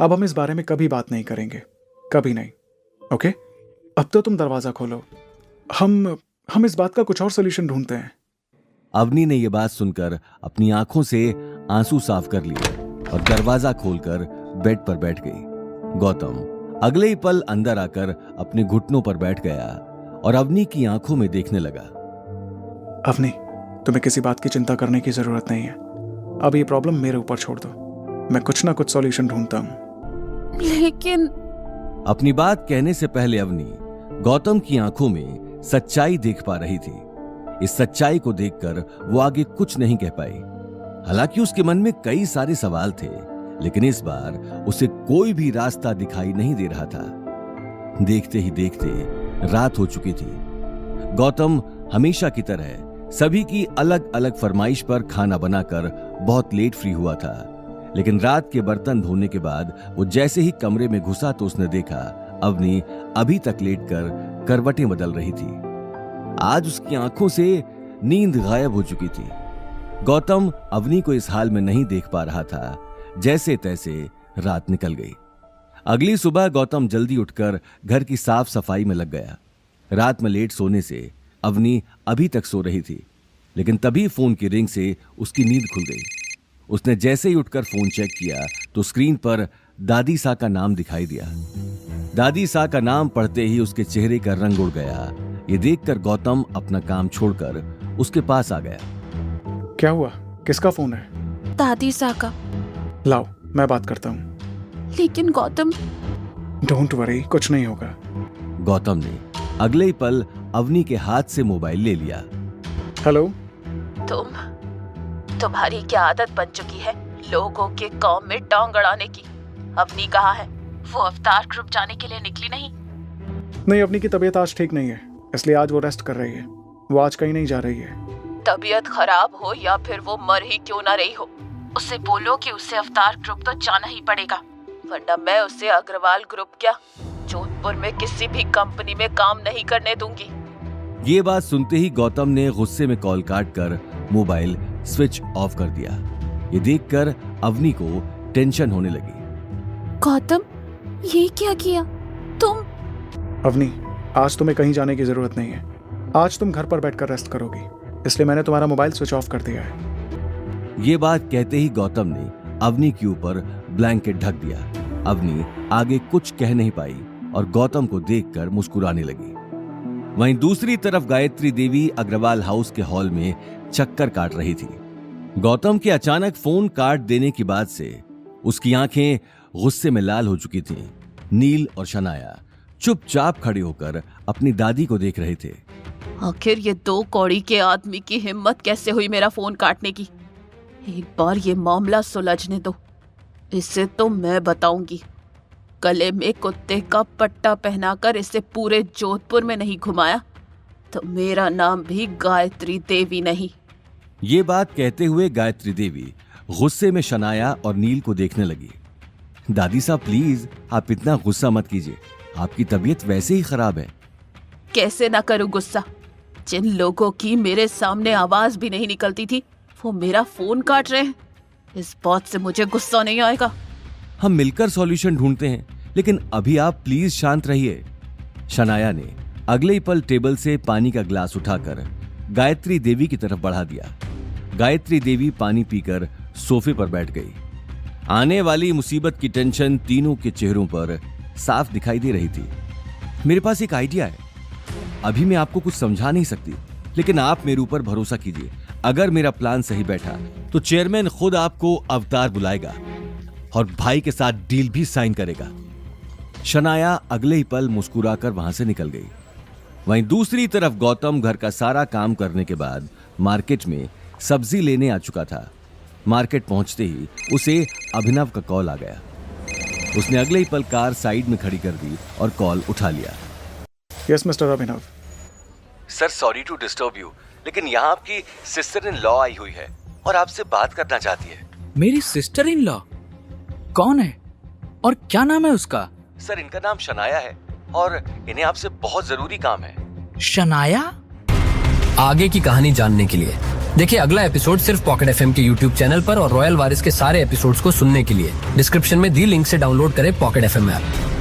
अब हम इस बारे में कभी बात नहीं करेंगे, कभी नहीं। ओके, अब तो तुम दरवाजा खोलो। हम इस बात का कुछ और सोल्यूशन ढूंढते हैं। अवनी ने यह बात सुनकर अपनी आंखों से आंसू साफ कर लिए और दरवाजा खोलकर बेड पर बैठ गई। गौतम अगले ही पल अंदर आकर अपने घुटनों पर बैठ गया और अवनी की आंखों में देखने लगा। अवनी, तुम्हें किसी बात की चिंता करने की जरूरत नहीं है। अब ये प्रॉब्लम मेरे ऊपर छोड़ दो, मैं कुछ ना कुछ सॉल्यूशन ढूंढता हूं। लेकिन अपनी बात कहने से पहले अवनी गौतम की आंखों में सच्चाई देख पा रही थी। इस सच्चाई को देखकर वो आगे कुछ नहीं कह पाई। हालांकि उसके मन में कई सारे सवाल थे, लेकिन इस बार उसे कोई भी रास्ता दिखाई नहीं दे रहा था। देखते ही देखते रात हो चुकी थी। गौतम हमेशा की तरह सभी की अलग अलग फरमाइश पर खाना बनाकर बहुत लेट फ्री हुआ था, लेकिन रात के बर्तन धोने के बाद वो जैसे ही कमरे में घुसा तो उसने देखा अवनी अभी तक लेटकर करवटें बदल रही थी। आज उसकी आंखों से नींद गायब हो चुकी थी। गौतम अवनी को इस हाल में नहीं देख पा रहा था। जैसे तैसे रात निकल गई। अगली सुबह गौतम जल्दी उठकर घर की साफ सफाई में लग गया। रात में लेट सोने से अवनी अभी तक सो रही थी, लेकिन तभी फोन की रिंग से उसकी नींद खुल गई। उसने जैसे ही उठकर फोन चेक किया तो स्क्रीन पर दादी सा का नाम दिखाई दिया। दादी सा का नाम पढ़ते ही उसके चेहरे का रंग उड़ गया। ये देखकर गौतम अपना काम छोड़कर उसके पास आ गया। क्या हुआ? किसका फोन है? दादी सा का। लाओ, मैं बात करता हूँ। लेकिन गौतम। डोंट वरी, कुछ नहीं होगा। गौतम ने अगले ही पल अवनी के हाथ से मोबाइल ले लिया। हेलो। तुम्हारी क्या आदत बन चुकी है लोगों के काम में टांग अड़ाने की? अवनी कहाँ है? वो अवतार ग्रुप जाने के लिए निकली नहीं? नहीं, अवनी की तबीयत आज ठीक नहीं है, इसलिए आज वो रेस्ट कर रही है। वो आज कहीं नहीं जा रही है। तबीयत खराब हो या फिर वो मर ही क्यों ना रही हो, उसे बोलो कि उसे अवतार ग्रुप तो जाना ही पड़ेगा, वरना मैं उसे अग्रवाल ग्रुप क्या जोधपुर में किसी भी कंपनी में काम नहीं करने दूंगी। ये बात सुनते ही गौतम ने गुस्से में कॉल काटकर मोबाइल स्विच ऑफ कर दिया। ये देखकर अवनी को टेंशन होने लगी। गौतम, ये क्या किया तुम? अवनी, आज तुम्हें कहीं जाने की जरूरत नहीं है। आज तुम घर पर बैठकर रेस्ट करोगी, इसलिए मैंने तुम्हारा मोबाइल स्विच ऑफ कर दिया है। ये बात कहते ही गौतम ने अवनी के ऊपर ब्लैंकेट ढक दिया। अवनी आगे कुछ कह नहीं पाई और गौतम को देखकर मुस्कुराने लगी। वहीं दूसरी तरफ गायत्री देवी अग्रवाल हाउस के हॉल में चक्कर काट रही थी। गौतम के अचानक फोन काट देने की बात से उसकी आंखें गुस्से में लाल हो चुकी थीं। नील और शनाया चुपचाप खड़े होकर अपनी दादी को देख रहे थे। आखिर ये दो कौड़ी के आदमी की हिम्मत कैसे हुई मेरा फोन काटने की? एक बार ये मामला सुलझने दो, इसे तो मैं बताऊंगी। गले में कुत्ते का पट्टा पहनाकर इसे पूरे जोधपुर में नहीं घुमाया तो मेरा नाम भी गायत्री देवी नहीं। ये बात कहते हुए गायत्री देवी गुस्से में शनाया और नील को देखने लगी। दादी साहब प्लीज, आप इतना गुस्सा मत कीजिए, आपकी तबीयत वैसे ही खराब है। कैसे ना करूं गुस्सा? जिन लोगों की मेरे सामने आवाज भी नहीं निकलती थी वो मेरा फोन काट रहे हैं। इस बात से मुझे गुस्सा नहीं आएगा। हम मिलकर सॉल्यूशन ढूंढते हैं, लेकिन अभी आप प्लीज शांत रहिए। शनाया ने अगले ही पल टेबल से पानी का ग्लास उठाकर गायत्री देवी की तरफ बढ़ा दिया। गायत्री देवी पानी पीकर सोफे पर बैठ गई। आने वाली मुसीबत की टेंशन तीनों के चेहरों पर साफ दिखाई दे रही थी। मेरे पास एक आइडिया है। अभी मैं आपको कुछ समझा नहीं सकती, लेकिन आप मेरे ऊपर भरोसा कीजिए। अगर मेरा प्लान सही बैठा तो चेयरमैन खुद आपको अवतार बुलाएगा और भाई के साथ डील भी साइन करेगा। शनाया अगले ही पल मुस्कुराकर वहां से निकल गई। वहीं दूसरी तरफ गौतम घर का सारा काम करने के बाद मार्केट में सब्जी लेने आ चुका था। मार्केट पहुंचते ही उसे अभिनव का कॉल आ गया। उसने अगले ही पल कार साइड में खड़ी कर दी और कॉल उठा लिया। Yes mister Abhinav. Sir sorry to disturb you, लेकिन यहाँ आपकी सिस्टर इन लॉ आई हुई है और आपसे बात करना चाहती है। मेरी सिस्टर इन लॉ? कौन है और क्या नाम है उसका? सर इनका नाम शनाया है और इन्हें आपसे बहुत जरूरी काम है। शनाया? आगे की कहानी जानने के लिए देखिए अगला एपिसोड सिर्फ पॉकेट एफएम के यूट्यूब चैनल पर और रॉयल वारिस के सारे एपिसोड्स को सुनने के लिए डिस्क्रिप्शन में दी लिंक से डाउनलोड करें पॉकेट एफएम ऐप।